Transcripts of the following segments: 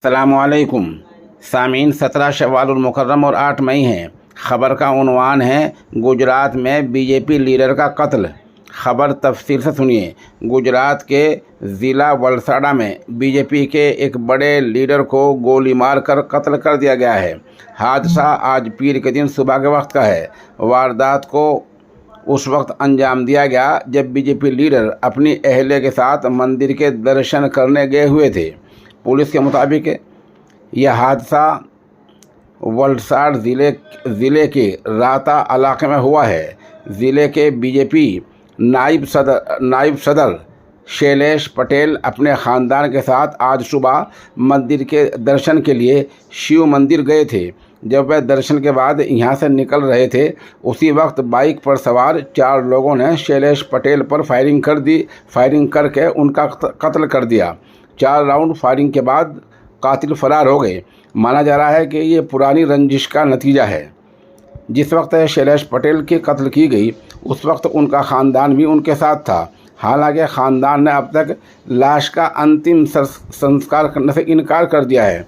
अस्सलामुअलैकुम सामीन। 17 शव्वालुल मुकर्रम और 8 मई है। ख़बर का उन्वान है गुजरात में बीजेपी लीडर का कत्ल। ख़बर तफसील से सुनिए। गुजरात के ज़िला वलसाड़ा में बीजेपी के एक बड़े लीडर को गोली मारकर कत्ल कर दिया गया है। हादसा आज पीर के दिन सुबह के वक्त का है। वारदात को उस वक्त अंजाम दिया गया जब बीजेपी लीडर अपनी अहलिया के साथ मंदिर के दर्शन करने गए हुए थे। पुलिस के मुताबिक यह हादसा वलसाड़ ज़िले के राता इलाके में हुआ है। ज़िले के बीजेपी नायब सदर शैलेश पटेल अपने ख़ानदान के साथ आज सुबह मंदिर के दर्शन के लिए शिव मंदिर गए थे। जब वह दर्शन के बाद यहां से निकल रहे थे, उसी वक्त बाइक पर सवार 4 लोगों ने शैलेश पटेल पर फायरिंग करके उनका कत्ल कर दिया। 4 राउंड फायरिंग के बाद कातिल फरार हो गए। माना जा रहा है कि ये पुरानी रंजिश का नतीजा है। जिस वक्त शैलेश पटेल की कत्ल की गई उस वक्त उनका ख़ानदान भी उनके साथ था। हालांकि ख़ानदान ने अब तक लाश का अंतिम संस्कार करने से इनकार कर दिया है।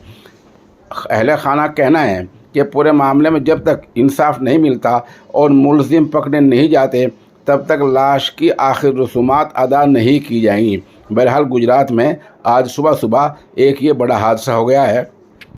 अहले खाना कहना है कि पूरे मामले में जब तक इंसाफ नहीं मिलता और मुलजिम पकड़े नहीं जाते तब तक लाश की आखिर रसूमात अदा नहीं की जाएंगी। बहरहाल गुजरात में आज सुबह एक ये बड़ा हादसा हो गया है।